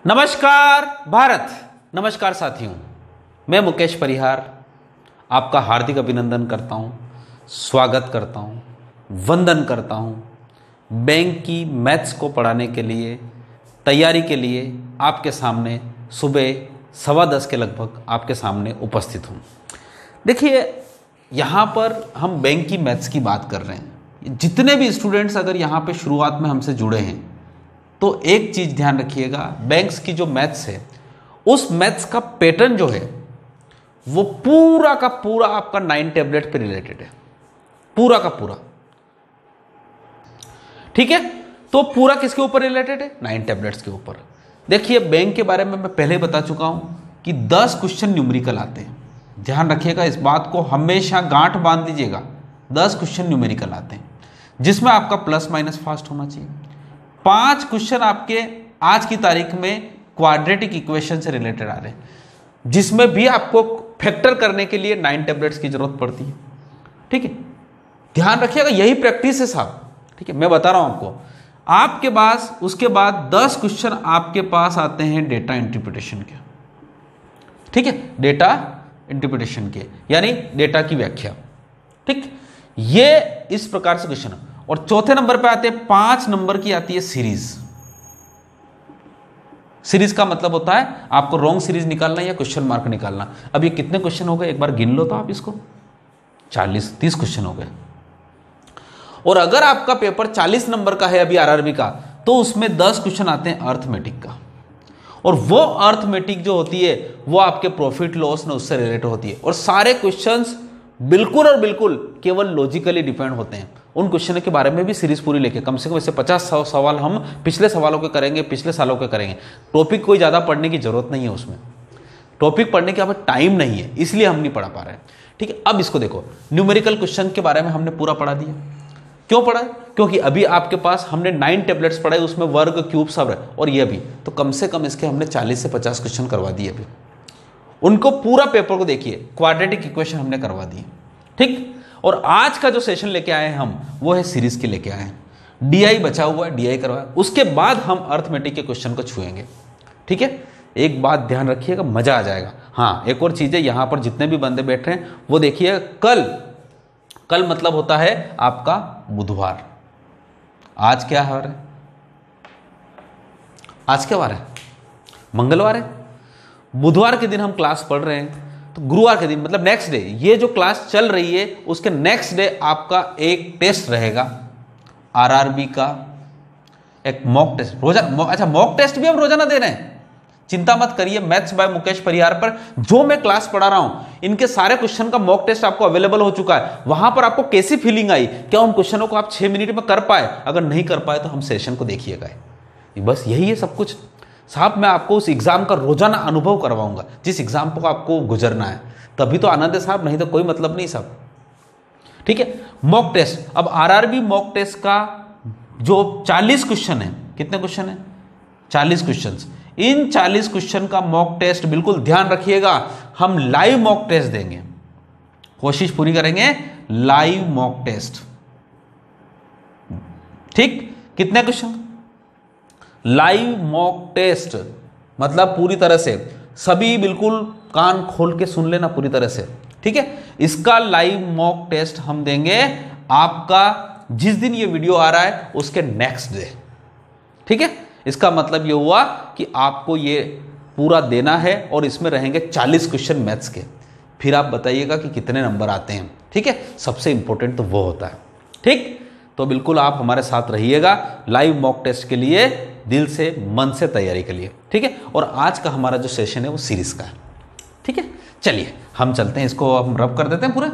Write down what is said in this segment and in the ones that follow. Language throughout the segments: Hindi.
नमस्कार भारत, नमस्कार साथियों। मैं मुकेश परिहार आपका हार्दिक अभिनंदन करता हूं, स्वागत करता हूं, वंदन करता हूं। बैंक की मैथ्स को पढ़ाने के लिए, तैयारी के लिए आपके सामने सुबह 10:15 के लगभग आपके सामने उपस्थित हूं। देखिए, यहाँ पर हम बैंक की मैथ्स की बात कर रहे हैं। जितने भी स्टूडेंट्स अगर यहाँ पे शुरुआत में हमसे जुड़े हैं तो एक चीज ध्यान रखिएगा, बैंक्स की जो मैथ्स है उस मैथ्स का पैटर्न जो है वो पूरा का पूरा आपका 9 टैबलेट पे रिलेटेड है, पूरा का पूरा। ठीक है, तो पूरा किसके ऊपर रिलेटेड है? 9 टैबलेट्स के ऊपर। देखिए, बैंक के बारे में मैं पहले बता चुका हूं कि 10 क्वेश्चन न्यूमेरिकल आते हैं। ध्यान रखिएगा, इस बात को हमेशा गांठ बांध दीजिएगा। 10 क्वेश्चन न्यूमेरिकल आते हैं जिसमें आपका प्लस माइनस फास्ट होना चाहिए। 5 क्वेश्चन आपके आज की तारीख में क्वाड्रेटिक इक्वेशन से रिलेटेड आ रहे हैं जिसमें भी आपको फैक्टर करने के लिए 9 टैबलेट्स की जरूरत पड़ती है। ठीक है, ध्यान रखिएगा, यही प्रैक्टिस है साहब। ठीक है, मैं बता रहा हूं आपको। आपके पास उसके बाद 10 क्वेश्चन आपके पास आते हैं डेटा इंटरप्रिटेशन के। ठीक है, डेटा इंटरप्रिटेशन के यानी डेटा की व्याख्या। ठीक, ये इस प्रकार से क्वेश्चन। और चौथे नंबर पे आते हैं 5 नंबर की आती है सीरीज। सीरीज का मतलब होता है आपको रॉन्ग सीरीज निकालना या क्वेश्चन मार्क निकालना। अब ये कितने क्वेश्चन हो गए एक बार गिन लो तो आप इसको। 30 क्वेश्चन हो गए। और अगर आपका पेपर 40 नंबर का है अभी आरआरबी का, तो उसमें 10 क्वेश्चन आते हैं अर्थमेटिक का। और वो अर्थमेटिक जो होती है वो आपके प्रॉफिट लॉस ने उससे रिलेटेड होती है। और सारे क्वेश्चंस बिल्कुल और बिल्कुल केवल लॉजिकली डिपेंड होते हैं। उन क्वेश्चन के बारे में भी सीरीज पूरी लेके कम से कम ऐसे 50 सवाल हम पिछले सवालों के करेंगे, पिछले सालों के करेंगे। टॉपिक कोई ज़्यादा पढ़ने की जरूरत नहीं है, उसमें टॉपिक पढ़ने के अब टाइम नहीं है, इसलिए हम नहीं पढ़ा पा रहे हैं। ठीक है, अब इसको देखो, न्यूमेरिकल क्वेश्चन के बारे में हमने पूरा पढ़ा दिया। क्यों पढ़ा? क्योंकि अभी आपके पास हमने 9 टैबलेट्स पढ़ाए, उसमें वर्ग, क्यूब सब है। और ये भी तो कम से कम इसके हमने 40 से 50 क्वेश्चन करवा दिए अभी। उनको पूरा पेपर को देखिए, क्वाड्रेटिक इक्वेशन हमने करवा दी। ठीक, और आज का जो सेशन लेके आए हैं हम, वो है सीरीज के लेके आए हैं। डीआई बचा हुआ है, डीआई करवाया, उसके बाद हम अर्थमेटिक के क्वेश्चन को छुएंगे। ठीक है, एक बात ध्यान रखिएगा, मजा आ जाएगा। हाँ, एक और चीज है, यहां पर जितने भी बंदे बैठ रहे हैं वो देखिए, कल मतलब होता है आपका बुधवार। आज क्या वार है? आज क्या वार है? मंगलवार है। बुधवार के दिन हम क्लास पढ़ रहे हैं, तो गुरुवार के दिन मतलब नेक्स्ट डे, ये जो क्लास चल रही है उसके नेक्स्ट डे आपका एक टेस्ट रहेगा आरआरबी का, एक मॉक टेस्ट रोजाना। अच्छा, मॉक टेस्ट भी हम रोजाना दे रहे हैं, चिंता मत करिए। मैथ्स बाय मुकेश परिहार पर जो मैं क्लास पढ़ा रहा हूं, इनके सारे क्वेश्चन का मॉक टेस्ट आपको अवेलेबल हो चुका है। वहां पर आपको कैसी फीलिंग आई, क्या उन क्वेश्चनों को आप 6 मिनट में कर पाए? अगर नहीं कर पाए तो हम सेशन को देखिएगा। बस यही है सब कुछ साहब। मैं आपको उस एग्जाम का रोजाना अनुभव करवाऊंगा जिस एग्जाम को आपको गुजरना है, तभी तो आनंद है साहब, नहीं तो कोई मतलब नहीं साहब। ठीक है, मॉक टेस्ट। अब आरआरबी मॉक टेस्ट का जो 40 क्वेश्चन है, कितने क्वेश्चन है? 40 क्वेश्चन। इन 40 क्वेश्चन का मॉक टेस्ट, बिल्कुल ध्यान रखिएगा, हम लाइव मॉक टेस्ट देंगे, कोशिश पूरी करेंगे लाइव मॉक टेस्ट। ठीक, कितने क्वेश्चन? लाइव मॉक टेस्ट मतलब पूरी तरह से सभी बिल्कुल कान खोल के सुन लेना पूरी तरह से। ठीक है, इसका लाइव मॉक टेस्ट हम देंगे आपका जिस दिन ये वीडियो आ रहा है उसके नेक्स्ट डे। ठीक है, इसका मतलब ये हुआ कि आपको ये पूरा देना है और इसमें रहेंगे 40 क्वेश्चन मैथ्स के। फिर आप बताइएगा कि कितने नंबर आते हैं। ठीक है, सबसे इंपॉर्टेंट तो वो होता है। ठीक, तो बिल्कुल आप हमारे साथ रहिएगा लाइव मॉक टेस्ट के लिए, दिल से मन से तैयारी के लिए। ठीक है, और आज का हमारा जो सेशन है वो सीरीज का है। ठीक है, चलिए हम चलते हैं, इसको हम रब कर देते हैं पूरा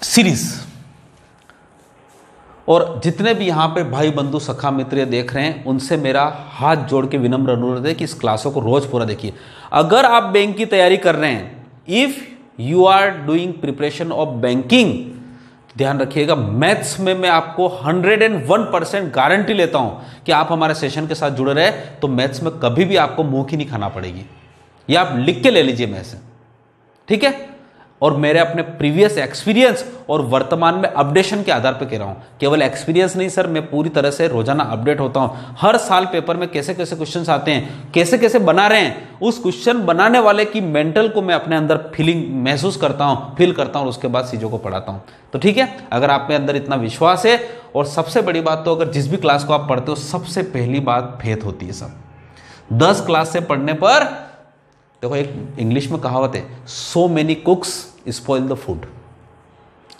सीरीज। और जितने भी यहां पे भाई बंधु सखा मित्र देख रहे हैं, उनसे मेरा हाथ जोड़ के विनम्र अनुरोध है कि इस क्लासों को रोज पूरा देखिए। अगर आप बैंक की तैयारी कर रहे हैं, if you are doing preparation of banking, ध्यान रखिएगा, मैथ्स में मैं आपको 101% गारंटी लेता हूं कि आप हमारे सेशन के साथ जुड़े रहे तो मैथ्स में कभी भी आपको मुंह की नहीं खाना पड़ेगी। ये आप लिख के ले लीजिए मैं से। ठीक है, और मेरे अपने प्रीवियस एक्सपीरियंस और वर्तमान में अपडेशन के आधार पर कह रहा हूं। केवल एक्सपीरियंस नहीं सर, मैं पूरी तरह से रोजाना अपडेट होता हूं। हर साल पेपर में कैसे कैसे क्वेश्चंस आते हैं, कैसे कैसे बना रहे हैं, उस क्वेश्चन बनाने वाले की मेंटल को मैं अपने अंदर फीलिंग महसूस करता हूं, फील करता हूं और उसके बाद चीजों को पढ़ाता हूं। तो ठीक है, अगर आप में अंदर इतना विश्वास है, और सबसे बड़ी बात तो अगर जिस भी क्लास को आप पढ़ते हो, सबसे पहली बात फेथ होती है। सब 10 क्लास से पढ़ने पर, देखो एक इंग्लिश में कहावत है, so many कुक्स spoil the food,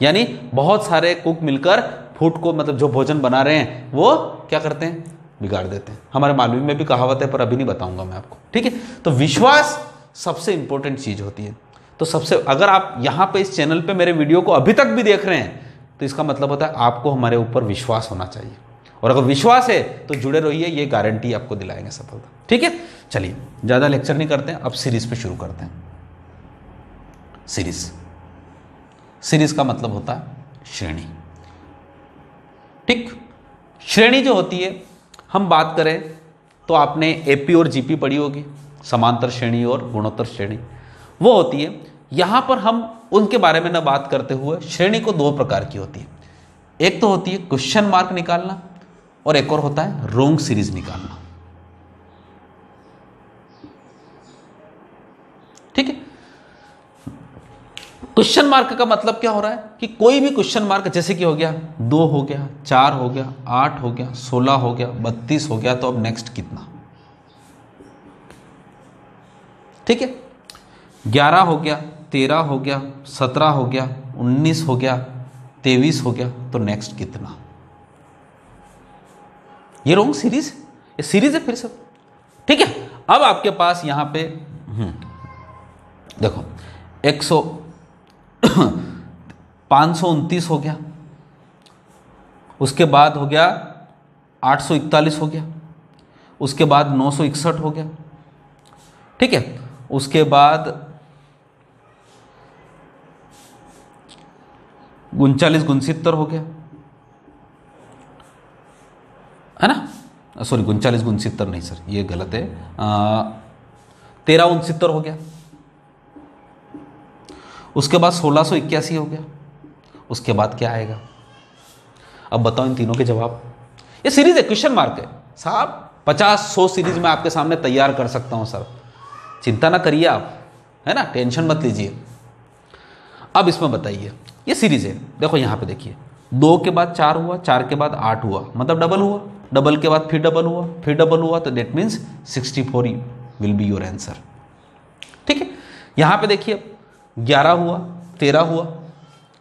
यानी बहुत सारे कुक मिलकर फूड को, मतलब जो भोजन बना रहे हैं वो क्या करते हैं, बिगाड़ देते हैं। हमारे मालूम में भी कहावत है, पर अभी नहीं बताऊंगा मैं आपको, ठीक है। तो विश्वास सबसे इंपॉर्टेंट चीज होती है। तो सबसे, अगर आप यहां पे इस चैनल पे मेरे वीडियो को अभी तक भी देख रहे हैं, तो इसका मतलब होता है आपको हमारे ऊपर विश्वास होना चाहिए, और अगर विश्वास है तो जुड़े रहिए, ये गारंटी आपको दिलाएंगे सफलता, ठीक है। चलिए ज्यादा लेक्चर नहीं करते हैं, अब सीरीज पे शुरू करते हैं। सीरीज का मतलब होता है श्रेणी, ठीक। श्रेणी जो होती है, हम बात करें तो आपने एपी और जीपी पढ़ी होगी, समांतर श्रेणी और गुणोत्तर श्रेणी, वो होती है। यहां पर हम उनके बारे में न बात करते हुए, श्रेणी को 2 प्रकार की होती है। एक तो होती है क्वेश्चन मार्क निकालना, और एक और होता है रोंग सीरीज निकालना, ठीक है। क्वेश्चन मार्क का मतलब क्या हो रहा है कि कोई भी क्वेश्चन मार्क, जैसे कि हो गया 2 हो गया, 4 हो गया, 8 हो गया, 16 हो गया, 32 हो गया, तो अब नेक्स्ट कितना, ठीक है। 11 हो गया, 13 हो गया, 17 हो गया, 19 हो गया, 23 हो गया, तो नेक्स्ट कितना। ये रॉन्ग सीरीज, ये सीरीज है फिर से, ठीक है। अब आपके पास यहां पे देखो 529 हो गया, उसके बाद हो गया 841 हो गया, उसके बाद 961 हो गया, ठीक है। उसके बाद 39 69 हो गया, है ना, सॉरी 39 69 नहीं सर, ये गलत है, 13 69 हो गया, उसके बाद 1681 हो गया, उसके बाद क्या आएगा। अब बताओ इन तीनों के जवाब। ये सीरीज है, क्वेश्चन मार्क है साहब, 50-100 सीरीज में आपके सामने तैयार कर सकता हूं सर, चिंता ना करिए आप, है ना, टेंशन मत लीजिए। अब इसमें बताइए, ये सीरीज है, देखो यहां पे देखिए, 2 के बाद 4 हुआ, 4 के बाद 8 हुआ, मतलब डबल हुआ, डबल के बाद फिर डबल हुआ, फिर डबल हुआ, तो that means 64 will be your answer, ठीक है। यहां पे देखिए 11 हुआ, 13 हुआ,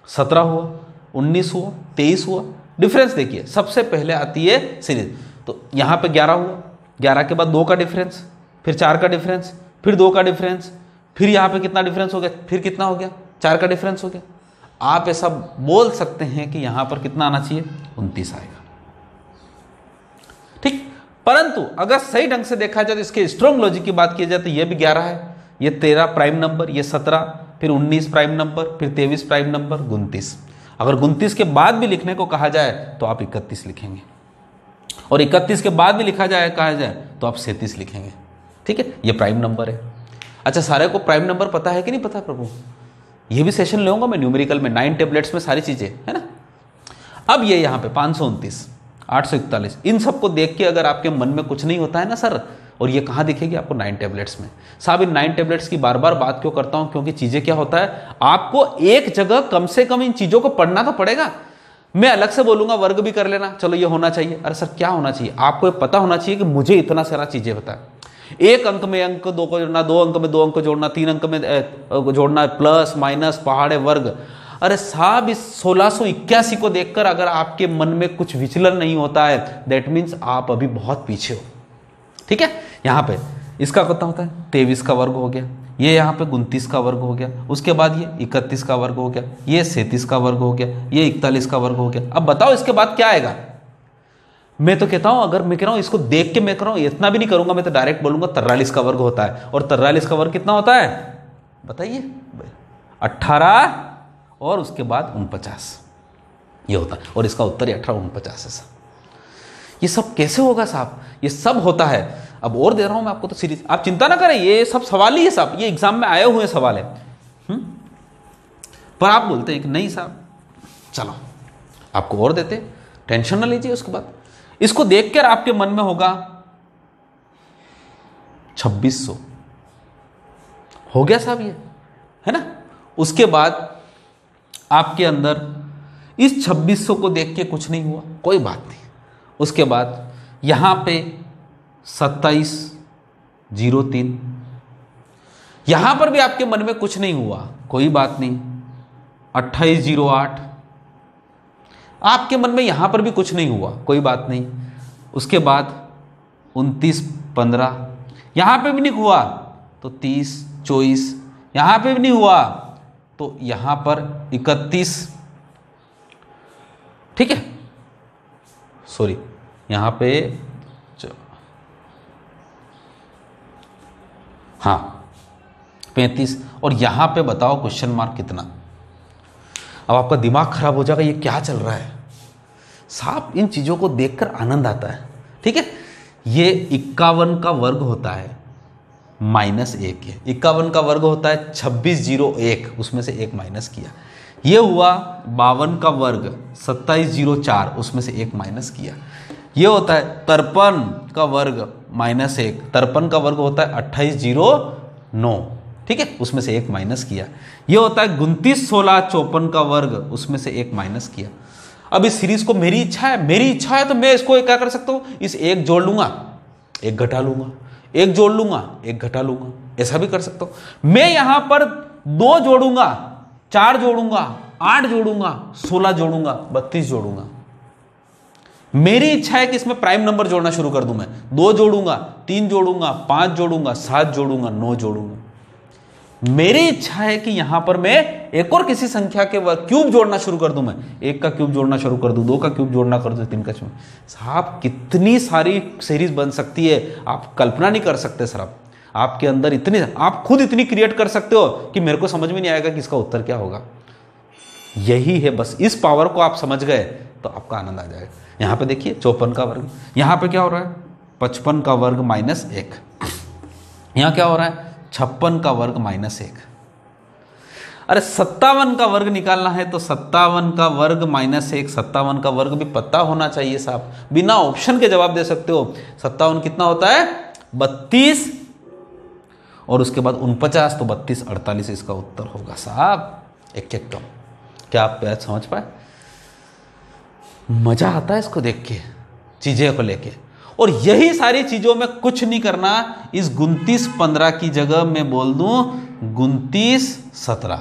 17 हुआ, 19 हुआ, 23 हुआ। डिफरेंस देखिए, सबसे पहले आती है सीरीज, तो यहां पे 11 हुआ, 11 के बाद 2 का डिफरेंस, फिर 4 का डिफरेंस, फिर 2 का डिफरेंस, फिर यहां पे कितना डिफरेंस हो गया, फिर कितना हो गया, 4 का डिफरेंस हो गया। आप ऐसा बोल सकते हैं कि यहां पर कितना आना चाहिए, 29 आएगा, ठीक। परंतु अगर सही ढंग से देखा जाए तो इसके स्ट्रॉन्ग लॉजिक की बात की जाए तो ये भी 11 है, ये 13 प्राइम नंबर, ये 17, फिर 19 प्राइम नंबर, फिर 23 प्राइम नंबर, 29। अगर 29 के बाद भी लिखने को कहा जाए तो आप 31 लिखेंगे, और 31 के बाद भी लिखा जाए कहा जाए तो आप 37 लिखेंगे, ठीक है। ये प्राइम नंबर है। अच्छा, सारे को प्राइम नंबर पता है कि नहीं पता प्रभु, ये भी सेशन लूंगा मैं न्यूमेरिकल में, 9 टेबलेट्स में सारी चीजें, है ना। अब ये यहाँ पे 529, 841, इन सबको देख के अगर आपके मन में कुछ नहीं होता है ना सर, और ये कहाँ दिखेगी आपको, 9 टेबलेट्स में। साहब इन 9 टेबलेट्स की बार बार बात क्यों करता हूं, क्योंकि चीजें क्या होता है, आपको एक जगह कम से कम इन चीजों को पढ़ना तो पड़ेगा। मैं अलग से बोलूंगा वर्ग भी कर लेना, चलो ये होना चाहिए, अरे सर क्या होना चाहिए, आपको ये पता होना चाहिए कि मुझे इतना सारा चीजें पता है। एक अंक में अंक 2 को जोड़ना, 2 अंक में 2 अंक जोड़ना, 3 अंक में जोड़ना, प्लस माइनस पहाड़े वर्ग। अरे साहब इस 1681 को देखकर अगर आपके मन में कुछ विचलन नहीं होता है, दैट मीन्स आप अभी बहुत पीछे हो, ठीक है। यहां पे इसका कितना होता है, 23 का वर्ग हो गया, ये यहां पे 29 का वर्ग हो गया, उसके बाद ये 31 का वर्ग हो गया, ये 37 का वर्ग हो गया, ये 41 का वर्ग हो गया। अब बताओ इसके बाद क्या आएगा। मैं तो कहता हूं, अगर मैं कह रहा हूं इसको देख के मैं कह रहा हूं, इतना भी नहीं करूंगा, मैं तो डायरेक्ट बोलूंगा 43 का वर्ग होता है। और 43 का वर्ग कितना होता है बताइए, 18 और उसके बाद 49, ये होता है। और इसका उत्तर 18 49 है। ये सब कैसे होगा साहब, ये सब होता है। अब और दे रहा हूं मैं आपको तो सीरीज, आप चिंता ना करें, ये सब सवाल ही है साहब, ये एग्जाम में आए हुए सवाल है। पर आप बोलते हैं कि नहीं साहब चलो आपको और देते, टेंशन ना लीजिए। उसके बाद इसको देखकर आपके मन में होगा 2600 हो गया साहब ये, है ना। उसके बाद आपके अंदर इस 2600 को देख के कुछ नहीं हुआ, कोई बात नहीं। उसके बाद यहां पे 2703, यहां पर भी आपके मन में कुछ नहीं हुआ, कोई बात नहीं। 2808, आपके मन में यहां पर भी कुछ नहीं हुआ, कोई बात नहीं। उसके बाद 2915, यहां पे भी नहीं हुआ तो 3024, यहां पे भी नहीं हुआ तो यहां पर 31, ठीक है, सॉरी यहां पे हाँ 35, और यहां पे बताओ क्वेश्चन मार्क कितना। अब आपका दिमाग खराब हो जाएगा, ये क्या चल रहा है साहब। इन चीजों को देखकर आनंद आता है, ठीक है। ये 51 का वर्ग होता है -1 है, 51 का वर्ग होता है 2601, उसमें से 1 माइनस किया। ये हुआ 52 का वर्ग 2704, उसमें से 1 माइनस किया। ये होता है 53 का वर्ग -1, 53 का वर्ग होता है 2809, ठीक है, उसमें से 1 माइनस किया। ये होता है 291654 का वर्ग, उसमें से 1 माइनस किया। अब इस सीरीज को मेरी इच्छा है तो मैं इसको क्या कर सकता हूं, इस 1 जोड़ लूंगा 1 घटा लूंगा, 1 जोड़ लूंगा 1 घटा लूंगा, ऐसा भी कर सकता हूं। मैं यहां पर 2 जोड़ूंगा, 4 जोड़ूंगा, 8 जोड़ूंगा, 16 जोड़ूंगा, 32 जोड़ूंगा। मेरी इच्छा है कि इसमें प्राइम नंबर जोड़ना शुरू कर दूं। मैं 2 जोड़ूंगा, 3 जोड़ूंगा, 5 जोड़ूंगा, 7 जोड़ूंगा, 9 जोड़ूंगा। मेरी इच्छा है कि यहां पर मैं एक और किसी संख्या के क्यूब जोड़ना शुरू कर दूं। मैं 1 का क्यूब जोड़ना शुरू कर दूं, 2 का क्यूब जोड़ना कर दूं, 3 का क्यूब। साहब कितनी सारी सीरीज बन सकती है, आप कल्पना नहीं कर सकते सर। आपके अंदर इतनी, आप खुद इतनी क्रिएट कर सकते हो कि मेरे को समझ में नहीं आएगा कि इसका उत्तर क्या होगा। यही है बस, इस पावर को आप समझ गए तो आपका आनंद आ जाएगा। यहां पे देखिए 54 का वर्ग, यहां पे क्या हो रहा है 55 का वर्ग -1, यहां क्या हो रहा है 56 का वर्ग -1। अरे 57 का वर्ग निकालना है तो 57 का वर्ग -1, 57 का वर्ग भी पता होना चाहिए साहब, बिना ऑप्शन के जवाब दे सकते हो। 57 कितना होता है 32, और उसके बाद 49, तो 32 48 इसका उत्तर होगा साहब। एक कम, क्या आप समझ पाए? मजा आता है इसको देख के, चीजें को लेके। और यही सारी चीजों में कुछ नहीं करना, इस 2915 की जगह मैं बोल दूं 2917,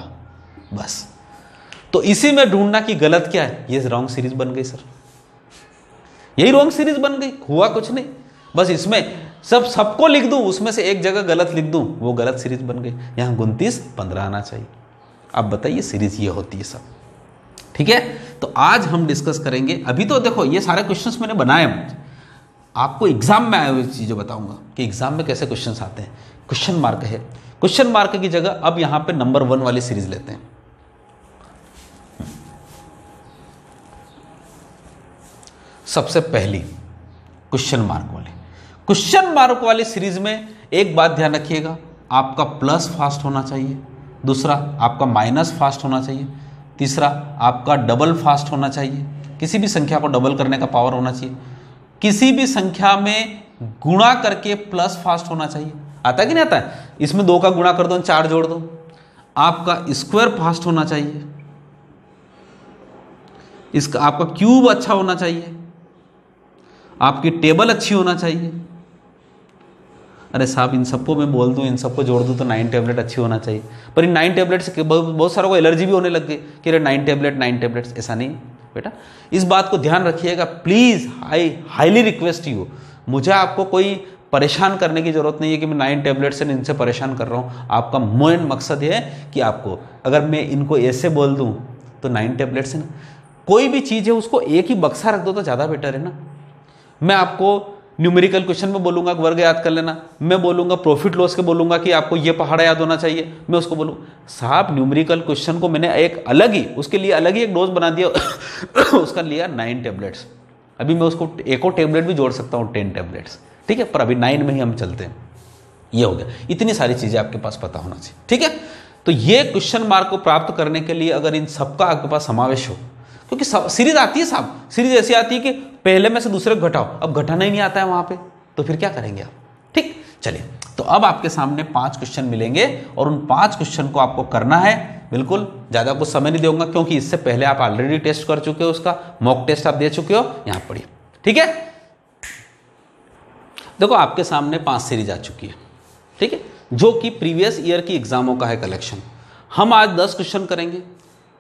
बस। तो इसी में ढूंढना कि गलत क्या है। ये रॉन्ग सीरीज बन गई सर, यही रॉन्ग सीरीज बन गई, हुआ कुछ नहीं। बस इसमें सबको लिख दूं, उसमें से एक जगह गलत लिख दूं, वो गलत सीरीज बन गई। यहां 2915 आना चाहिए। अब बताइए सीरीज ये होती है सब, ठीक है। तो आज हम डिस्कस करेंगे। अभी तो देखो ये सारे क्वेश्चंस मैंने बनाए, आपको एग्जाम में आए हुए चीजें बताऊंगा कि एग्जाम में कैसे क्वेश्चंस आते हैं। क्वेश्चन मार्क है, क्वेश्चन मार्क की जगह अब यहां पे नंबर 1 वाली सीरीज लेते हैं। सबसे पहली क्वेश्चन मार्क वाली सीरीज में एक बात ध्यान रखिएगा, आपका प्लस फास्ट होना चाहिए, दूसरा आपका माइनस फास्ट होना चाहिए, तीसरा आपका डबल फास्ट होना चाहिए। किसी भी संख्या को डबल करने का पावर होना चाहिए, किसी भी संख्या में गुणा करके प्लस फास्ट होना चाहिए। आता है कि नहीं आता है? इसमें 2 का गुणा कर दो, 4 जोड़ दो। आपका स्क्वायर फास्ट होना चाहिए, इसका आपका क्यूब अच्छा होना चाहिए, आपकी टेबल अच्छी होना चाहिए। अरे साहब इन सबको मैं बोल दूं, इन सबको जोड़ दूं तो 9 टैबलेट अच्छी होना चाहिए, पर इन 9 टैबलेट से बहुत सारों को एलर्जी भी होने लग गई कि अरे 9 टैबलेट्स। ऐसा नहीं बेटा, इस बात को ध्यान रखिएगा प्लीज। हाईली रिक्वेस्ट यू, मुझे आपको कोई परेशान करने की जरूरत नहीं है कि मैं 9 टैबलेट से इनसे परेशान कर रहा हूं। आपका मेन मकसद है कि आपको, अगर मैं इनको ऐसे बोल दूं तो 9 टैबलेट से ना, कोई भी चीज है उसको एक ही बक्सा रख दो तो ज्यादा बेटर है ना। मैं आपको न्यूमेरिकल क्वेश्चन में बोलूंगा वर्ग याद कर लेना, मैं बोलूंगा प्रॉफिट लॉस के बोलूंगा कि आपको ये पहाड़ा याद होना चाहिए, मैं उसको बोलूँ साहब न्यूमेरिकल क्वेश्चन को मैंने एक अलग ही, उसके लिए अलग ही एक डोज बना दिया उसका लिया 9 टैबलेट्स। अभी मैं उसको एक और टैबलेट भी जोड़ सकता हूँ 10 टैबलेट्स, ठीक है, पर अभी 9 में ही हम चलते हैं। ये हो गया, इतनी सारी चीजें आपके पास पता होना चाहिए, ठीक है। तो ये क्वेश्चन मार्क को प्राप्त करने के लिए अगर इन सबका आपके पास समावेश हो, क्योंकि सीरीज आती है साहब, सीरीज ऐसी आती है कि पहले में से दूसरे को घटाओ, अब घटाना ही नहीं आता है वहां पे, तो फिर क्या करेंगे आप। ठीक, चलिए, तो अब आपके सामने 5 क्वेश्चन मिलेंगे और उन 5 क्वेश्चन को आपको करना है। बिल्कुल ज्यादा कुछ समय नहीं दूंगा, क्योंकि इससे पहले आप ऑलरेडी टेस्ट कर चुके हो, उसका मॉक टेस्ट आप दे चुके हो, यहां पढ़िए। ठीक है, देखो आपके सामने 5 सीरीज आ चुकी है, ठीक है, जो कि प्रीवियस ईयर की एग्जामों का है कलेक्शन। हम आज 10 क्वेश्चन करेंगे,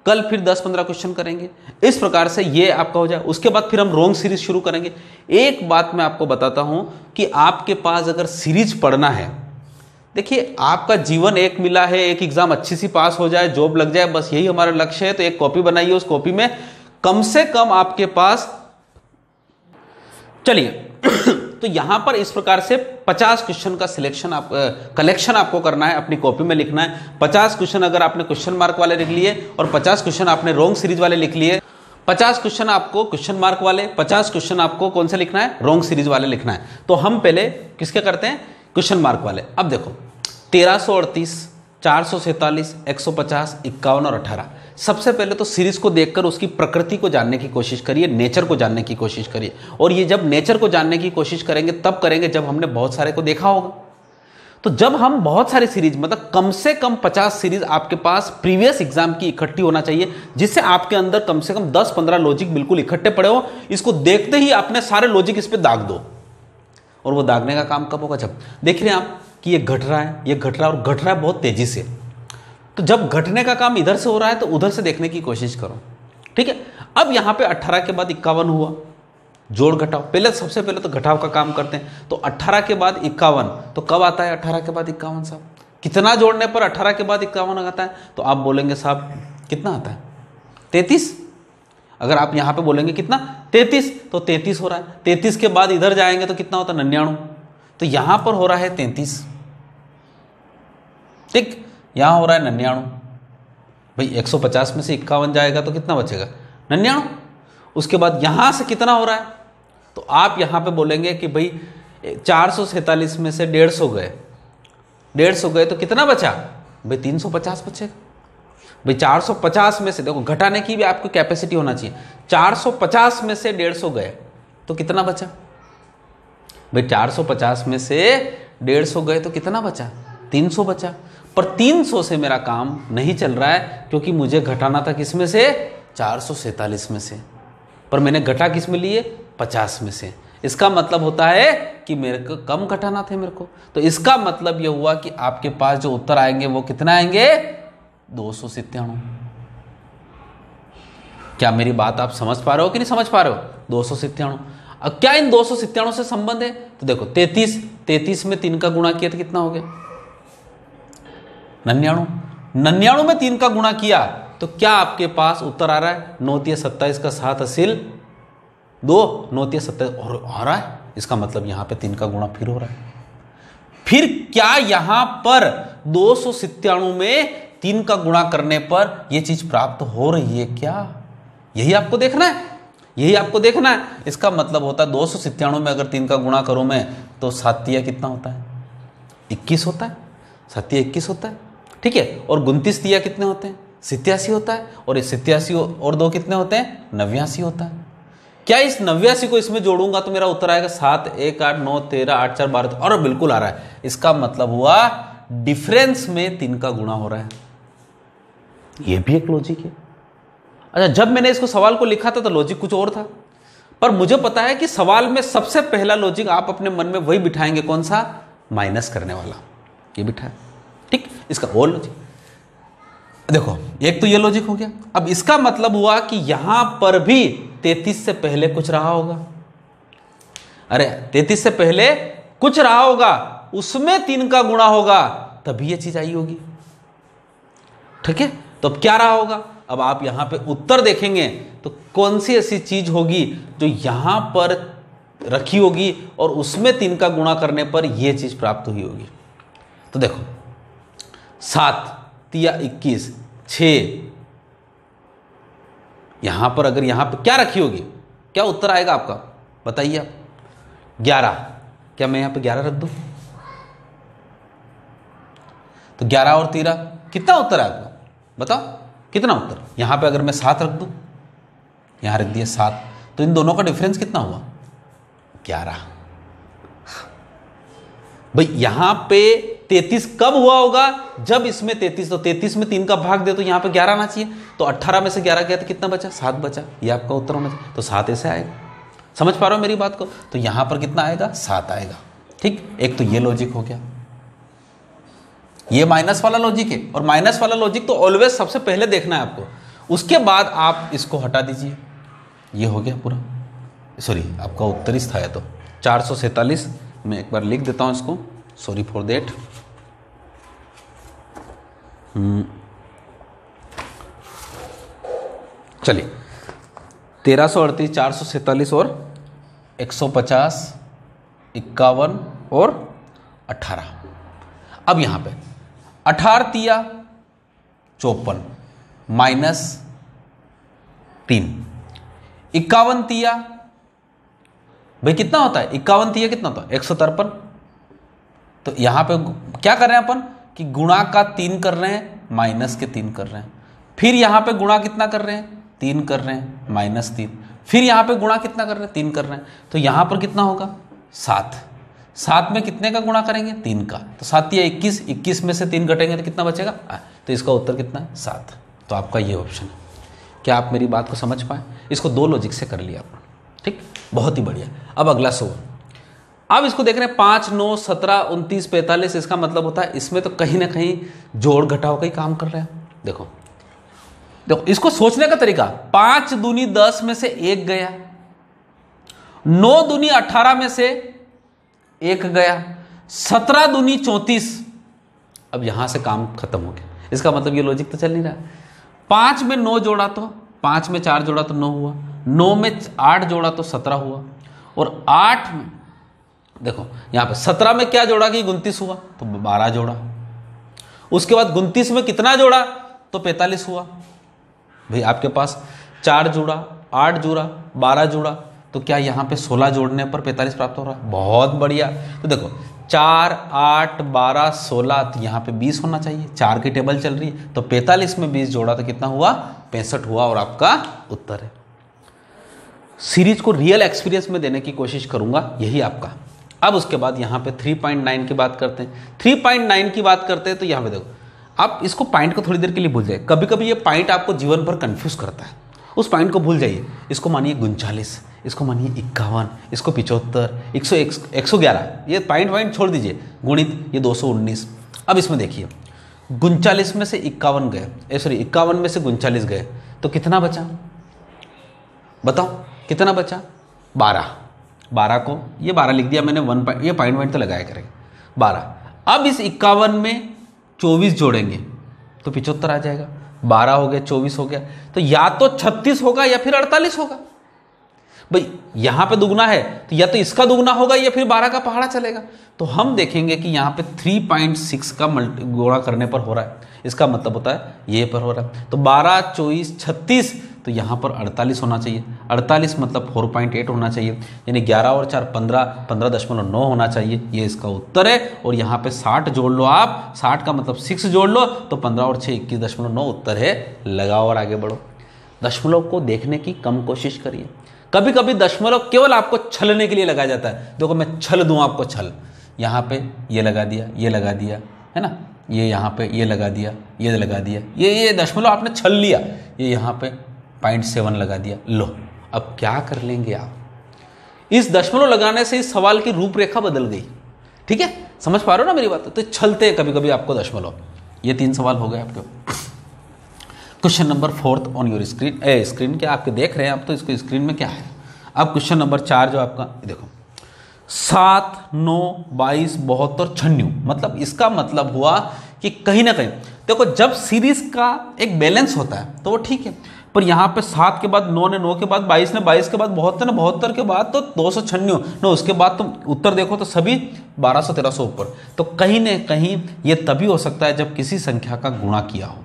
कल फिर 10-15 क्वेश्चन करेंगे, इस प्रकार से ये आपका हो जाए। उसके बाद फिर हम रोंग सीरीज शुरू करेंगे। एक बात मैं आपको बताता हूं कि आपके पास अगर सीरीज पढ़ना है, देखिए आपका जीवन एक मिला है, एक एग्जाम अच्छी सी पास हो जाए, जॉब लग जाए, बस यही हमारा लक्ष्य है। तो एक कॉपी बनाइए, उस कॉपी में कम से कम आपके पास, चलिए तो यहां पर इस प्रकार से 50 क्वेश्चन का सिलेक्शन कलेक्शन आपको करना है, अपनी कॉपी में लिखना है। 50 क्वेश्चन अगर आपने क्वेश्चन मार्क वाले लिख लिए और 50 क्वेश्चन आपने रोंग सीरीज वाले लिख लिए, 50 क्वेश्चन आपको क्वेश्चन मार्क वाले, 50 क्वेश्चन आपको कौन से लिखना है, रोंग सीरीज वाले लिखना है। तो हम पहले किसके करते हैं, क्वेश्चन मार्क वाले। अब देखो 1338, 447, 150, 51 और 18। सबसे पहले तो सीरीज को देखकर उसकी प्रकृति को जानने की कोशिश करिए, नेचर को जानने की कोशिश करिए। और ये जब नेचर को जानने की कोशिश करेंगे तब करेंगे जब हमने बहुत सारे को देखा होगा। तो जब हम बहुत सारी सीरीज, मतलब कम से कम 50 सीरीज आपके पास प्रीवियस एग्जाम की इकट्ठी होना चाहिए, जिससे आपके अंदर कम से कम 10-15 लॉजिक बिल्कुल इकट्ठे पड़े हो। इसको देखते ही अपने सारे लॉजिक इस पर दाग दो। और वो दागने का काम कब होगा, जब देख रहे हैं आप कि ये घट रहा है, ये घट रहा है और घट रहा है बहुत तेजी से। तो जब घटने का काम इधर से हो रहा है तो उधर से देखने की कोशिश करो। ठीक है, अब यहां पे 18 के बाद 51 हुआ, जोड़ घटाओ, पहले सबसे पहले तो घटाव का काम करते हैं। तो 18 के बाद 51, तो कब आता है 18 के बाद 51 साहब, कितना जोड़ने पर 18 के बाद 51 आता है? तो आप बोलेंगे साहब कितना आता है, 33। अगर आप यहां पे बोलेंगे कितना, 33, तो 33 हो रहा है। 33 के बाद इधर जाएंगे तो कितना होता है, 99। तो यहां पर हो रहा है 33, ठीक, यहां हो रहा है 99। भाई 150 में से 51 जाएगा तो कितना बचेगा, 99। उसके बाद यहां से कितना हो रहा है, तो आप यहां पे बोलेंगे कि भाई 447 में से 150 गए, 150 गए तो कितना बचा, भाई 350 बचेगा। भाई 450 में से, देखो घटाने की भी आपको कैपेसिटी होना चाहिए, 450 में से 150 गए तो कितना बचा, भाई 450 में से 150 गए तो कितना बचा, 300 बचा। पर 300 से मेरा काम नहीं चल रहा है, क्योंकि मुझे घटाना था किस में से, 447 में से, पर मैंने घटा किस में लिए, 50 में से। इसका मतलब होता है कि मेरे को कम घटाना थे मेरे को। तो इसका मतलब यह हुआ कि आपके पास जो उत्तर आएंगे वो कितना आएंगे, 297। क्या मेरी बात आप समझ पा रहे हो कि नहीं समझ पा रहे हो, 297। अब क्या इन 297 से संबंध है, तो देखो 33 में 3 का गुणा किया तो कितना हो गया, 99। 99 में 3 का गुणा किया तो क्या आपके पास उत्तर आ रहा है, 9-27 का 7 असिल 2, 9-27 और आ रहा है। इसका मतलब यहां पे 3 का गुणा फिर हो रहा है। फिर क्या यहां पर 297 में 3 का गुणा करने पर यह चीज प्राप्त हो रही है क्या, यही आपको देखना है, यही आपको देखना है। इसका मतलब होता है 297 में अगर 3 का गुणा करूं मैं तो 7 कितना होता है, 21 होता है, 7 21 होता है, ठीक है। और 29 दिया कितने होते हैं, 87 होता है। और इस 87 और 2 कितने होते हैं, 89 होता है। क्या इस 89 को इसमें जोड़ूंगा तो मेरा उत्तर आएगा 7, 1, 8, 9, 13, 8, 4, 12 और बिल्कुल आ रहा है। इसका मतलब हुआ डिफरेंस में 3 का गुणा हो रहा है, यह भी एक लॉजिक है। अच्छा, जब मैंने इसको सवाल को लिखा था तो लॉजिक कुछ और था, पर मुझे पता है कि सवाल में सबसे पहला लॉजिक आप अपने मन में वही बिठाएंगे, कौन सा, माइनस करने वाला, ये बिठाए, ठीक। इसका और लॉजिक देखो, एक तो ये लॉजिक हो गया। अब इसका मतलब हुआ कि यहां पर भी 33 से पहले कुछ रहा होगा, अरे 33 से पहले कुछ रहा होगा, उसमें 3 का गुणा होगा, तभी ये चीज आई होगी, ठीक है। तो अब क्या रहा होगा, अब आप यहां पे उत्तर देखेंगे तो कौन सी ऐसी चीज होगी जो यहां पर रखी होगी और उसमें 3 का गुणा करने पर यह चीज प्राप्त हुई होगी। तो देखो 7 तिया 21, 6, यहां पर अगर यहां पर क्या रखी होगी, क्या उत्तर आएगा आपका, बताइए आप। 11, क्या मैं यहां पर 11 रख दूं, तो 11 और 13 कितना उत्तर है आपका, बताओ कितना उत्तर। यहां पे अगर मैं 7 रख दूं, यहां रख दिया 7, तो इन दोनों का डिफरेंस कितना हुआ, 11। भाई यहां पे 33 कब हुआ होगा, जब इसमें 33, तो 33 में 3 का भाग दे तो यहां पे 11 आना चाहिए, तो 18 में से 11 गया तो कितना बचा, 7 बचा। ये आपका उत्तर होना चाहिए, तो 7 ऐसे आएगा। समझ पा रहे हो मेरी बात को, तो यहां पर कितना आएगा, 7 आएगा। ठीक, एक तो ये लॉजिक हो गया, ये माइनस वाला लॉजिक है, और माइनस वाला लॉजिक तो ऑलवेज सबसे पहले देखना है आपको, उसके बाद आप इसको हटा दीजिए। ये हो गया पूरा, सॉरी आपका उत्तर इस था ये, तो 447। मैं एक बार लिख देता हूं इसको, सॉरी फॉर देट। चलिए 1338, 447 और 150, 51 और 18। अब यहां पे 18 तिया 54 माइनस 3, 51 तिया, भाई कितना होता है 51 तिया कितना होता है 153। तो यहां पे क्या कर रहे हैं अपन कि गुणा का 3 कर रहे हैं, माइनस के 3 कर रहे हैं, फिर यहां पे गुणा कितना कर रहे हैं, 3 कर रहे हैं, माइनस 3, फिर यहां पे गुणा कितना कर रहे हैं, 3 कर रहे हैं, तो यहां पर कितना होगा 7। 7 में कितने का गुणा करेंगे, 3 का, तो 7 या 21, 21 में से 3 घटेंगे तो कितना बचेगा, तो इसका उत्तर कितना है 7। तो आपका ये ऑप्शन है। क्या आप मेरी बात को समझ पाए, इसको 2 लॉजिक से कर लिया आपने, ठीक, बहुत ही बढ़िया। अब अगला सवाल, अब इसको देख रहे हैं 5, 9, 17, 29, 45, इसका मतलब होता है इसमें तो कहीं ना कहीं जोड़ घटाव का ही काम कर रहे हैं। देखो देखो इसको सोचने का तरीका, 5 दूनी 10 में से 1 गया, 9 दूनी 18 में से 1 गया, 17 दूनी 34, अब यहां से काम खत्म हो गया। इसका मतलब ये लॉजिक तो चल नहीं रहा। 5 में 9 जोड़ा तो 5 में 4 जोड़ा तो 9 हुआ, 9 में 8 जोड़ा तो 17 हुआ, और 8 में देखो यहां पे 17 में क्या जोड़ा कि 29 हुआ, तो 12 जोड़ा, उसके बाद 29 में कितना जोड़ा तो 45 हुआ। भाई आपके पास 4 जोड़ा, 8 जोड़ा, 12 जोड़ा, तो क्या यहां पे 16 जोड़ने पर 45 प्राप्त हो रहा है, बहुत बढ़िया। तो देखो 4, 8, 12, 16, तो यहां पे 20 होना चाहिए, 4 की टेबल चल रही है, तो 45 में 20 जोड़ा तो कितना हुआ, 65 हुआ, और आपका उत्तर है। सीरीज को रियल एक्सपीरियंस में देने की कोशिश करूंगा, यही आपका। अब उसके बाद यहां पे 3.9 की बात करते हैं। 3.9 की बात करते हैं तो यहां पे देखो, आप इसको पॉइंट को थोड़ी देर के लिए भूल जाए, कभी कभी ये पॉइंट आपको जीवन भर कंफ्यूज करता है, उस पॉइंट को भूल जाइए। इसको मानिए 39, इसको मानिए 51, इसको 75, 111, ये पॉइंट छोड़ दीजिए, गुणित ये 219। अब इसमें देखिए 39 में से 51 गए, सॉरी 51 में से 39 गए, तो कितना बचा, बताओ कितना बचा, 12। 12 को ये 12 लिख दिया मैंने, ये पॉइंट तो लगाया करेंगे 12। अब इस 51 में 24 जोड़ेंगे तो 75 आ जाएगा, 12 हो गया, 24 हो गया, तो या तो 36 होगा या फिर 48 होगा। भाई यहां पे दुगना है तो या तो इसका दुगना होगा या फिर 12 का पहाड़ा चलेगा। तो हम देखेंगे कि यहां पे 3.6 का गुणा करने पर हो रहा है, इसका मतलब होता है ये पर हो रहा है, तो 12, 24, 36, तो यहां पर 48 होना चाहिए। 48 मतलब 4.8 होना चाहिए, यानी 11 और 4 15, 15.9 होना चाहिए, ये इसका उत्तर है। और यहां पे 60 जोड़ लो आप, 60 का मतलब 6 जोड़ लो, तो 15 और 6 21.9 उत्तर है। लगाओ और आगे बढ़ो। दशमलव को देखने की कम कोशिश करिए। कभी कभी दशमलव केवल आपको छलने के लिए लगाया जाता है। देखो मैं छल दूं आपको, छल, यहाँ पे ये लगा दिया, ये लगा दिया, है ना, ये यहाँ पे ये लगा दिया, ये लगा दिया, ये दशमलव आपने छल लिया, ये यहाँ पे 0.7 लगा दिया। लो अब क्या कर लेंगे आप, इस दशमलव लगाने से इस सवाल की रूपरेखा बदल गई। ठीक है, समझ पा रहे हो ना मेरी बात, तो छलते हैं कभी कभी आपको दशमलव। ये 3 सवाल हो गए आपके। Question number 4 on your screen, screen क्या आपके देख रहे हैं आप, तो इसको स्क्रीन में क्या है। अब क्वेश्चन नंबर 4 जो आपका देखो, 7, 9, 22, 72, 96, मतलब इसका मतलब हुआ कि कहीं ना कहीं देखो जब सीरीज का एक बैलेंस होता है तो वो ठीक है, पर यहाँ पे 7 के बाद 9 ने 9 के बाद 22 ने 22 के बाद 72 ने 72 के बाद तो 296 न, उसके बाद तुम उत्तर देखो तो सभी 1200-1300 ऊपर। तो कहीं ना कहीं ये तभी हो सकता है जब किसी संख्या का गुणा किया हो।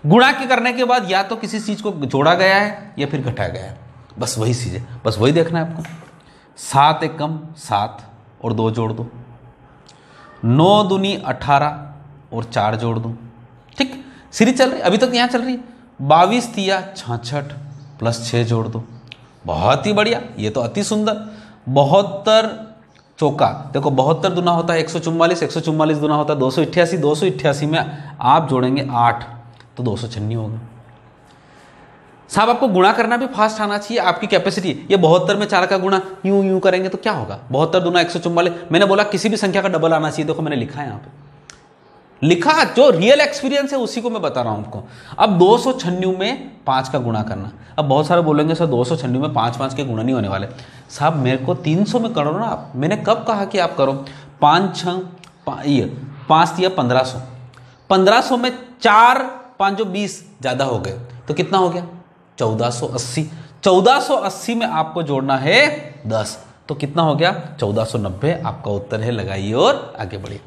गुणा के करने के बाद या तो किसी चीज को जोड़ा गया है या फिर घटाया गया है, बस वही चीज है, बस वही देखना है आपको। 7 एकम 7 और 2 जोड़ दो, 9 दूनी 18 और 4 जोड़ दो, ठीक, सीरीज चल रही है, अभी तक यहाँ चल रही है। 22 तिया 66 प्लस 6 जोड़ दो, बहुत ही बढ़िया, ये तो अति सुंदर। 72 चौका, देखो 72 दुना होता है 144, 144 दुना होता है 288, 288 में आप जोड़ेंगे 8 तो 296 होगा। साहब आपको गुणा करना भी फास्ट आना चाहिए, आपकी कैपेसिटी। ये 72 में 4 का गुणा यूं यूं करेंगे तो क्या होगा, 72 दुना 144। मैंने बोला किसी भी संख्या का डबल आना चाहिए, देखो मैंने लिखा है यहाँ पे, लिखा, जो रियल एक्सपीरियंस है उसी को मैं बता रहा हूं आपको। अब 296 में 5 का गुणा करना। अब बहुत सारे बोलेंगे सर 296 में 5 के गुणा नहीं होने वाले। साहब मेरे को 300 में करो ना आप, मैंने कब कहा कि आप करो। 5 तिया 1500, 1500 में 4 5 20 ज़्यादा हो गए तो कितना हो गया 1480। 1480 में आपको जोड़ना है 10 तो कितना हो गया 1490। आपका उत्तर है, लगाइए और आगे बढ़िए।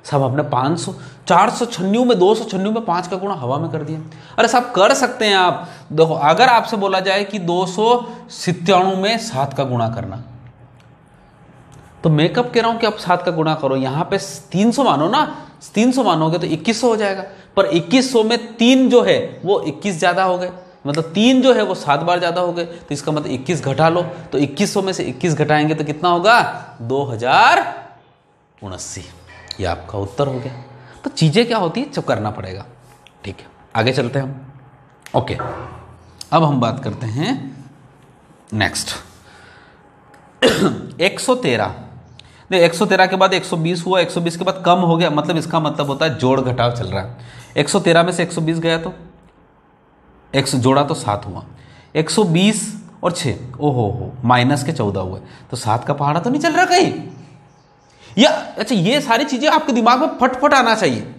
साहब आपने 500 496 में 296 में 5 का गुणा हवा में कर दिया। अरे साहब कर सकते हैं आप। देखो अगर आपसे बोला जाए कि 297 में 7 का गुणा करना, तो मैं कब कह रहा हूं कि आप 7 का गुणा करो, यहां पे 300 मानो ना, 300 मानोगे तो 2100 हो जाएगा। पर 2100 में 3 जो है वो 21 ज्यादा हो गए, मतलब 3 जो है वो 7 बार ज्यादा हो गए, तो इसका मतलब 21 घटा लो, तो 2100 में से 21 घटाएंगे तो कितना होगा 2079। ये आपका उत्तर हो गया। तो चीजें क्या होती है, जब करना पड़ेगा। ठीक है, आगे चलते हैं हम। ओके, अब हम बात करते हैं नेक्स्ट 113। 113 के बाद 120 हुआ, 120 के बाद कम हो गया, मतलब इसका मतलब होता है जोड़ घटाव चल रहा है। 113 में से 120 गया तो 100 जोड़ा तो 7 हुआ, 120 और 6 ओहो माइनस के 14 हुए, तो 7 का पहाड़ा तो नहीं चल रहा कहीं। या अच्छा, ये सारी चीजें आपके दिमाग में फटफट आना चाहिए।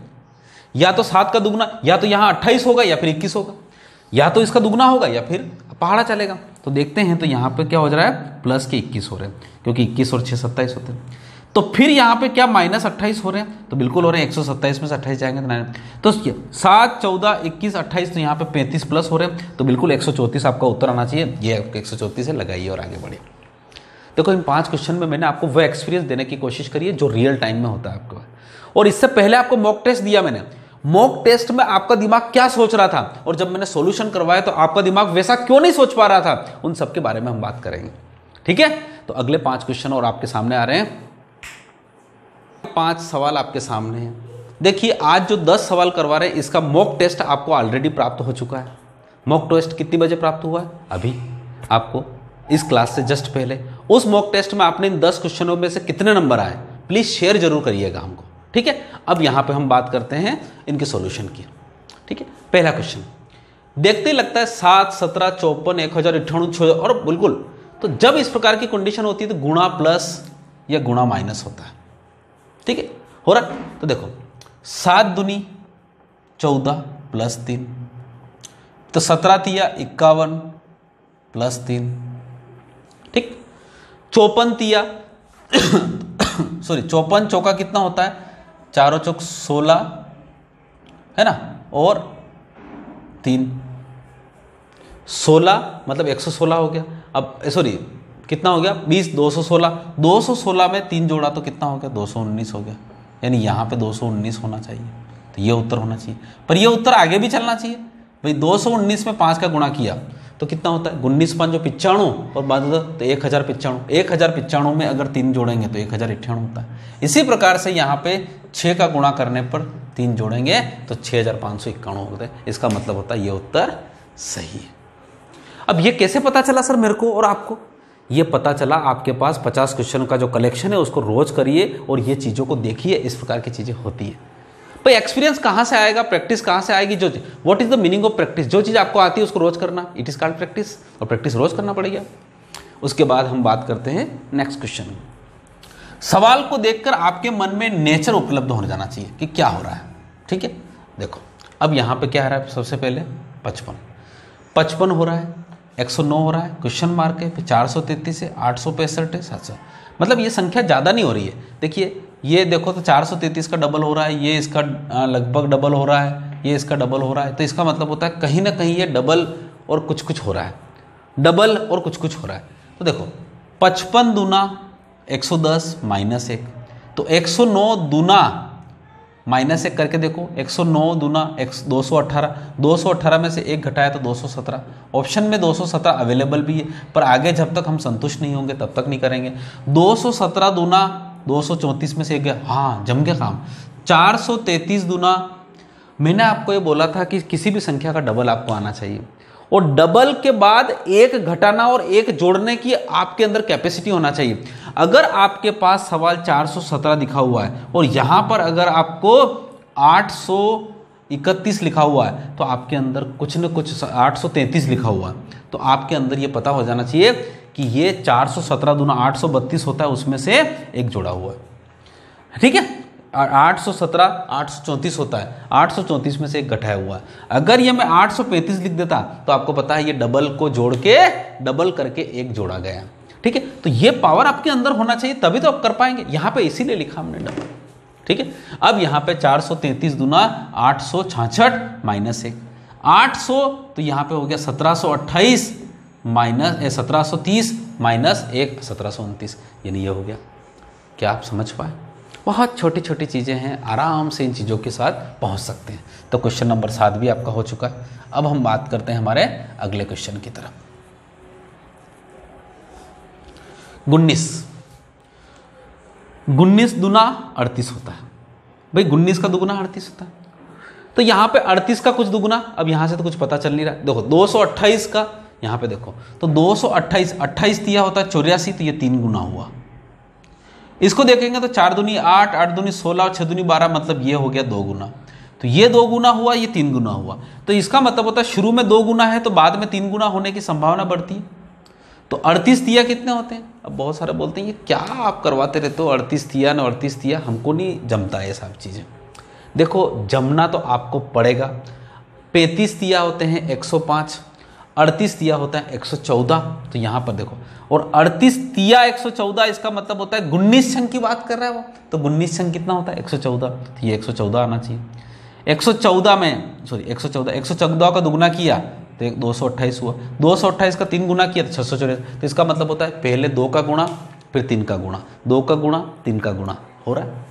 या तो 7 का दुगना, या तो यहां 28 होगा या फिर 21 होगा, या तो इसका दुगना होगा या फिर पहाड़ा चलेगा। तो देखते हैं, तो यहां पे क्या हो रहा है, प्लस के 21 हो रहे हैं, क्योंकि 21 और 6 27 होते हैं। तो फिर यहां पे क्या माइनस 28 हो रहे हैं, तो बिल्कुल हो रहे हैं, 127 में से 28 जाएंगे तो 7 14 21 28, तो यहाँ पे 35 प्लस हो रहे हैं, तो बिल्कुल 134 आपका उत्तर आना चाहिए। ये 134 है, लगाइए और आगे बढ़िए। देखो इन 5 क्वेश्चन में मैंने आपको वो एक्सपीरियंस देने की कोशिश करी है जो रियल टाइम में होता है आपको। और इससे पहले आपको मॉक टेस्ट दिया मैंने, मॉक टेस्ट में आपका दिमाग क्या सोच रहा था, और जब मैंने सॉल्यूशन करवाया तो आपका दिमाग वैसा क्यों नहीं सोच पा रहा था, उन सब के बारे में हम बात करेंगे। ठीक है, तो अगले 5 क्वेश्चन और आपके सामने आ रहे हैं। 5 सवाल आपके सामने हैं। देखिए आज जो 10 सवाल करवा रहे हैं, इसका मॉक टेस्ट आपको ऑलरेडी प्राप्त हो चुका है। मॉक टेस्ट कितनी बजे प्राप्त हुआ है, अभी आपको इस क्लास से जस्ट पहले। उस मॉक टेस्ट में आपने इन 10 क्वेश्चनों में से कितने नंबर आए, प्लीज शेयर जरूर करिएगा हमको। ठीक है, अब यहां पे हम बात करते हैं इनके सॉल्यूशन की। ठीक है, पहला क्वेश्चन देखते ही लगता है 7 17 54 1098 और बिल्कुल, तो जब इस प्रकार की कंडीशन होती है तो गुणा प्लस या गुणा माइनस होता है। ठीक है, हो रहा है। तो देखो 7 दूनी 14 प्लस 3, तो 17 तिया 51 प्लस 3। ठीक, 54 तिया सॉरी 54 चौका कितना होता है, 4 चौक 16 है ना, और 3 16 मतलब 116 हो गया। अब सॉरी कितना हो गया 20 216 में 3 जोड़ा तो कितना हो गया 219 हो गया, यानी यहाँ पे 219 होना चाहिए, तो ये उत्तर होना चाहिए। पर ये उत्तर आगे भी चलना चाहिए भाई। 219 में 5 का गुणा किया तो कितना होता है 19 5 95 और बाद तो 1095, 1095 में अगर 3 जोड़ेंगे तो 1098 होता है। इसी प्रकार से यहाँ पे 6 का गुणा करने पर 3 जोड़ेंगे तो 6591 होता है। इसका मतलब होता है ये उत्तर सही है। अब ये कैसे पता चला सर मेरे को और आपको, ये पता चला आपके पास 50 क्वेश्चन का जो कलेक्शन है उसको रोज करिए और ये चीज़ों को देखिए, इस प्रकार की चीज़ें होती है। भाई एक्सपीरियंस कहाँ से आएगा, प्रैक्टिस कहाँ से आएगी, जो what is the meaning of practice, जो चीज़ आपको आती है उसको रोज करना, इट इज कॉल्ड प्रैक्टिस, और प्रैक्टिस रोज करना पड़ेगा। उसके बाद हम बात करते हैं नेक्स्ट क्वेश्चन। सवाल को देखकर आपके मन में नेचर उपलब्ध हो जाना चाहिए कि क्या हो रहा है। ठीक है, देखो अब यहाँ पे क्या आ रहा है, सबसे पहले 55 हो रहा है, 109 हो रहा है, क्वेश्चन मार्क है, फिर 433 है, 865 है, 700, मतलब ये संख्या ज़्यादा नहीं हो रही है। देखिए ये देखो तो 433 का डबल हो रहा है, ये इसका लगभग डबल हो रहा है, ये इसका डबल हो रहा है, तो इसका मतलब होता है कहीं ना कहीं ये डबल और कुछ कुछ हो रहा है, डबल और कुछ कुछ हो रहा है। तो देखो 55 दूना 110 -1, तो 109 दूना -1 करके देखो, 109 दूना 218, 218 में से 1 घटाया तो 217। ऑप्शन में 217 अवेलेबल भी है, पर आगे जब तक हम संतुष्ट नहीं होंगे तब तक नहीं करेंगे। 217 दूना 234 में से 1 गया, हाँ जम गया काम। 433 दूना, मैंने आपको ये बोला था कि किसी भी संख्या का डबल आपको आना चाहिए, और डबल के बाद 1 घटाना और 1 जोड़ने की आपके अंदर कैपेसिटी होना चाहिए। अगर आपके पास सवाल 417 लिखा हुआ है और यहाँ पर अगर आपको 831 लिखा हुआ है तो आपके अंदर कुछ न कुछ 833 लिखा हुआ है, तो आपके अंदर ये पता हो जाना चाहिए कि ये 417 दूना 832 होता है, उसमें से 1 जोड़ा हुआ है। ठीक है, 817 834 होता है, 834 में से 1 घटाया हुआ है। अगर ये मैं 835 लिख देता तो आपको पता है ये डबल को जोड़ के डबल करके 1 जोड़ा गया। ठीक है, तो ये पावर आपके अंदर होना चाहिए, तभी तो आप कर पाएंगे। यहां पे इसीलिए लिखा हमने डबल। ठीक है, अब यहां पे 433 दूना 866 -1, 800 तो यहां पे हो गया 1728 1730 -1 1729, यानी ये हो गया। क्या आप समझ पाए? बहुत छोटी छोटी चीज़ें हैं, आराम से इन चीज़ों के साथ पहुंच सकते हैं। तो क्वेश्चन नंबर 7 भी आपका हो चुका है। अब हम बात करते हैं हमारे अगले क्वेश्चन की तरफ। 19 दूना 38 होता है भाई, 19 का दुगुना 38 होता है। तो यहाँ पे 38 का कुछ दुगुना, अब यहाँ से तो कुछ पता चल नहीं रहा। देखो 228 का यहाँ पे देखो, तो 228 28 दिया होता है 84, तो ये 3 गुना हुआ। इसको देखेंगे तो 4 दूनी 8, 8 दूनी 16 और 6 दूनी 12, मतलब ये हो गया 2 गुना। तो ये 2 गुना हुआ, ये 3 गुना हुआ। तो इसका मतलब होता है शुरू में 2 गुना है तो बाद में 3 गुना होने की संभावना बढ़ती है। तो 38 दिया कितने होते हैं? अब बहुत सारे बोलते हैं ये क्या आप करवाते रहते हो, 38 दिया ना 38 दिया, हमको नहीं जमता है ये सब चीज़ें। देखो जमना तो आपको पड़ेगा। 35 दिया होते हैं 105, 38 दिया होता है 114। तो यहाँ पर देखो, और 38 दिया 114, इसका मतलब होता है 19 अंक की बात कर रहा है वो। तो 19 अंक कितना होता है? 114। तो ये 114 आना चाहिए। 114 में 114 का दुगुना किया तो 228 हुआ। 228 का 3 गुना किया तो 684। तो इसका मतलब होता है पहले 2 का गुणा फिर 3 का गुणा, 2 का गुणा 3 का गुणा हो रहा है।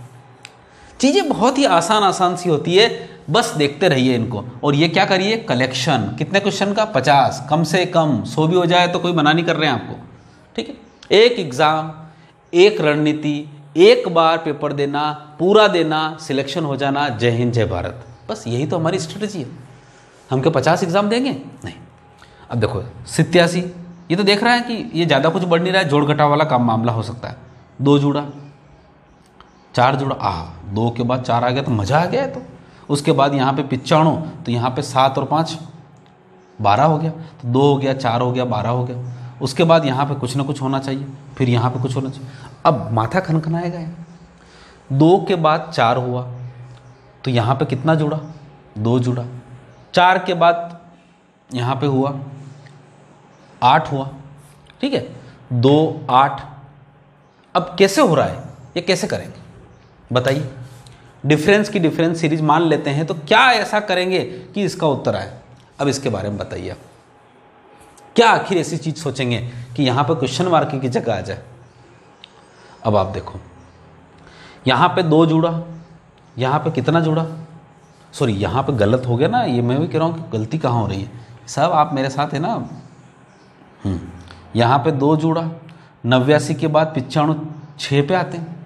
चीज़ें बहुत ही आसान सी होती है, बस देखते रहिए इनको। और ये क्या करिए, कलेक्शन। कितने क्वेश्चन का? 50, कम से कम 100 भी हो जाए तो कोई मना नहीं कर रहे हैं आपको। ठीक है, एक एग्ज़ाम, एक रणनीति, एक बार पेपर देना, पूरा देना, सिलेक्शन हो जाना, जय हिंद जय भारत। बस यही तो हमारी स्ट्रेटजी है। हम क्या 50 एग्जाम देंगे? नहीं। अब देखो 87, ये तो देख रहा है कि ये ज़्यादा कुछ बढ़ नहीं रहा है, जोड़ घटाव वाला काम मामला हो सकता है। 2 जुड़ा 4 जुड़ा, 2 के बाद 4 आ गया तो मज़ा आ गया है। तो उसके बाद यहाँ पे 95, तो यहाँ पे 7 और 5 12 हो गया। तो 2 हो गया, 4 हो गया, 12 हो गया। उसके बाद यहाँ पे कुछ ना कुछ होना चाहिए, फिर यहाँ पे कुछ होना चाहिए। अब माथा खनखनाएगा। 2 के बाद 4 हुआ तो यहाँ पे कितना जुड़ा? 2 जुड़ा। 4 के बाद यहाँ पे हुआ 8 हुआ। ठीक है, 2 8। अब कैसे हो रहा है, ये कैसे करेंगे बताइए? डिफरेंस की डिफरेंस सीरीज मान लेते हैं तो क्या ऐसा करेंगे कि इसका उत्तर आए? अब इसके बारे में बताइए, क्या आखिर ऐसी चीज सोचेंगे कि यहां पर क्वेश्चन मार्क की जगह आ जाए? अब आप देखो, यहां पे 2 जुड़ा, यहां पे कितना जुड़ा? सॉरी, यहां पे गलत हो गया ना, ये मैं भी कह रहा हूं कि गलती कहां हो रही है। सब आप मेरे साथ है ना। यहां पे 2 जुड़ा, 89 के बाद 95 6 पे आते हैं।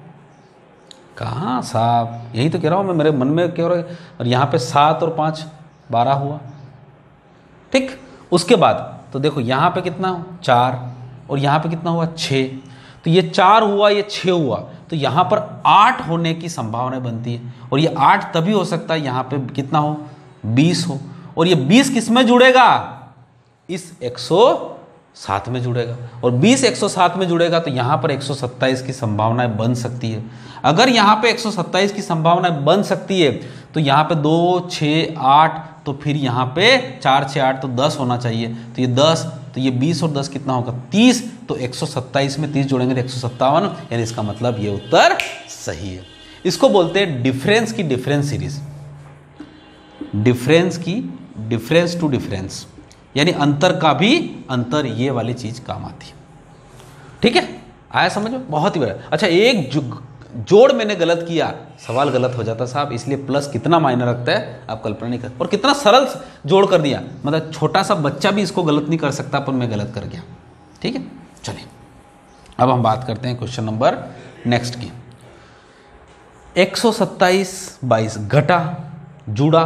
कहाँ साहब, यही तो कह रहा हूँ मैं, मेरे मन में कह रहा है। और यहाँ पे 7 और 5 12 हुआ। ठीक, उसके बाद तो देखो यहाँ पे कितना 4 और यहाँ पे कितना हुआ 6। तो ये 4 हुआ, ये 6 हुआ, तो यहाँ पर 8 होने की संभावना बनती है। और ये 8 तभी हो सकता है यहाँ पे कितना हो, 20 हो। और ये 20 किस में जुड़ेगा? इस 107 में जुड़ेगा। और 20 107 में जुड़ेगा तो यहाँ पर 127 की संभावनाएं बन सकती है। अगर यहाँ पे 127 की संभावनाएं बन सकती है तो यहाँ पे 2 6 8, तो फिर यहाँ पे 4 6 8 तो 10 होना चाहिए। तो ये 10, तो ये 20 और 10 कितना होगा 30। तो 127 में 30 जोड़ेंगे तो 157, यानी इसका मतलब ये उत्तर सही है। इसको बोलते हैं डिफरेंस की डिफरेंस सीरीज। डिफरेंस की डिफरेंस टू डिफरेंस, यानी अंतर का भी अंतर, ये वाली चीज काम आती है। ठीक है, आया समझ में? बहुत ही बड़ा। अच्छा, एक जोड़ मैंने गलत किया, सवाल गलत हो जाता साहब। इसलिए प्लस कितना मायने रखता है आप कल्पना नहीं कर। और कितना सरल जोड़ कर दिया, मतलब छोटा सा बच्चा भी इसको गलत नहीं कर सकता, पर मैं गलत कर गया। ठीक है, चलिए अब हम बात करते हैं क्वेश्चन नंबर नेक्स्ट की। 127/22 घटा, जुड़ा,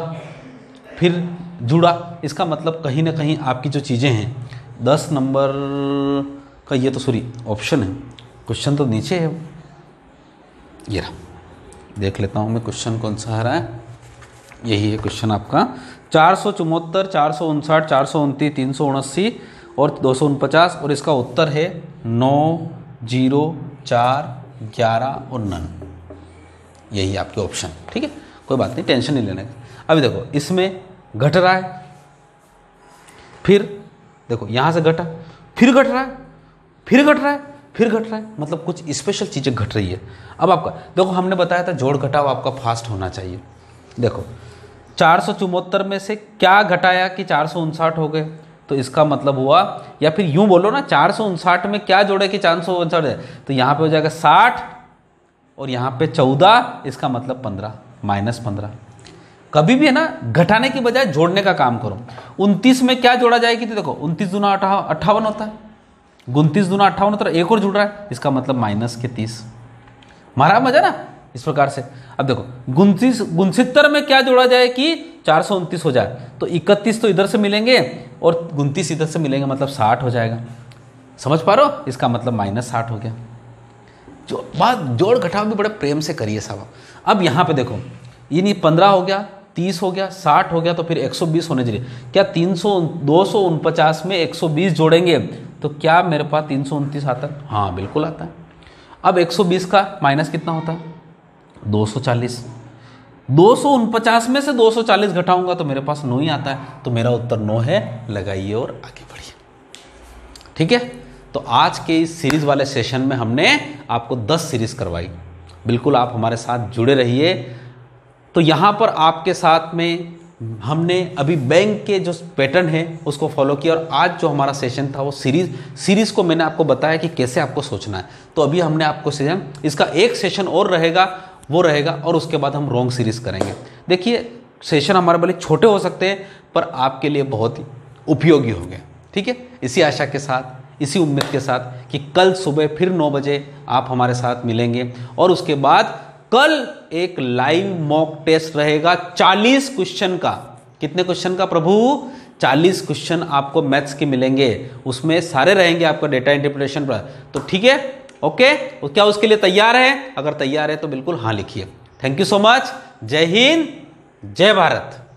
फिर जुड़ा। इसका मतलब कहीं ना कहीं आपकी जो चीज़ें हैं 10 नंबर का, ये तो सॉरी ऑप्शन है, क्वेश्चन तो नीचे है। ये रहा, देख लेता हूँ मैं क्वेश्चन कौन सा आ रहा है। यही है क्वेश्चन आपका 474, 459, 429, 379 और 249, और इसका उत्तर है 9, 0, 4, 11 और नन। यही आपके ऑप्शन। ठीक है, कोई बात नहीं, टेंशन नहीं लेने का। अभी देखो इसमें घट रहा है, फिर देखो यहाँ से घटा, फिर घट रहा है, फिर घट रहा है, फिर घट रहा है, मतलब कुछ स्पेशल चीज़ें घट रही है। अब आपका देखो, हमने बताया था जोड़ घटाव आपका फास्ट होना चाहिए। देखो 474 में से क्या घटाया कि 459 हो गए, तो इसका मतलब हुआ, या फिर यूं बोलो ना 459 में क्या जोड़े कि 459 है, तो यहाँ पे हो जाएगा 60 और यहाँ पे 14, इसका मतलब 15, -15। कभी भी है ना घटाने की बजाय जोड़ने का काम करो। 29 में क्या जोड़ा जाएगी, तो देखो 29 दूना 58 होता है, 29 दूना 58 होता है, एक और जुड़ रहा है, इसका मतलब -30। मारा मजा ना इस प्रकार से। अब देखो 69 में क्या जोड़ा जाए कि 429 हो जाए, तो 31 तो इधर से मिलेंगे और 29 इधर से मिलेंगे, मतलब 60 हो जाएगा। समझ पा रहे हो, इसका मतलब -60 हो गया। जो बात जोड़ घटाव भी बड़े प्रेम से करिए साहब। अब यहाँ पे देखो, ये नहीं 15 हो गया, 30 हो गया, 60 हो गया, तो फिर 120 होने चाहिए। क्या 249 में 120 जोड़ेंगे तो क्या मेरे पास 329 आता है? हाँ बिल्कुल आता है। अब 120 का माइनस कितना होता है? 240। 249 में से 240 घटाऊंगा तो मेरे पास 9 ही आता है, तो मेरा उत्तर 9 है। लगाइए और आगे बढ़िए। ठीक है, तो आज के इस सीरीज वाले सेशन में हमने आपको 10 सीरीज करवाई। बिल्कुल आप हमारे साथ जुड़े रहिए। तो यहाँ पर आपके साथ में हमने अभी बैंक के जो पैटर्न है उसको फॉलो किया, और आज जो हमारा सेशन था वो सीरीज को मैंने आपको बताया कि कैसे आपको सोचना है। तो अभी हमने आपको सेशन, इसका एक सेशन और रहेगा, वो रहेगा, और उसके बाद हम रॉन्ग सीरीज करेंगे। देखिए सेशन हमारे भले छोटे हो सकते हैं, पर आपके लिए बहुत ही उपयोगी होंगे। ठीक है, इसी आशा के साथ, इसी उम्मीद के साथ कि कल सुबह फिर 9 बजे आप हमारे साथ मिलेंगे, और उसके बाद कल एक लाइव मॉक टेस्ट रहेगा 40 क्वेश्चन का। कितने क्वेश्चन का प्रभु? 40 क्वेश्चन आपको मैथ्स के मिलेंगे, उसमें सारे रहेंगे आपका डेटा इंटरप्रिटेशन पर। तो ठीक है, ओके, क्या उसके लिए तैयार है? अगर तैयार है तो बिल्कुल हाँ लिखिए। Thank you so much. जय हिंद, जय भारत।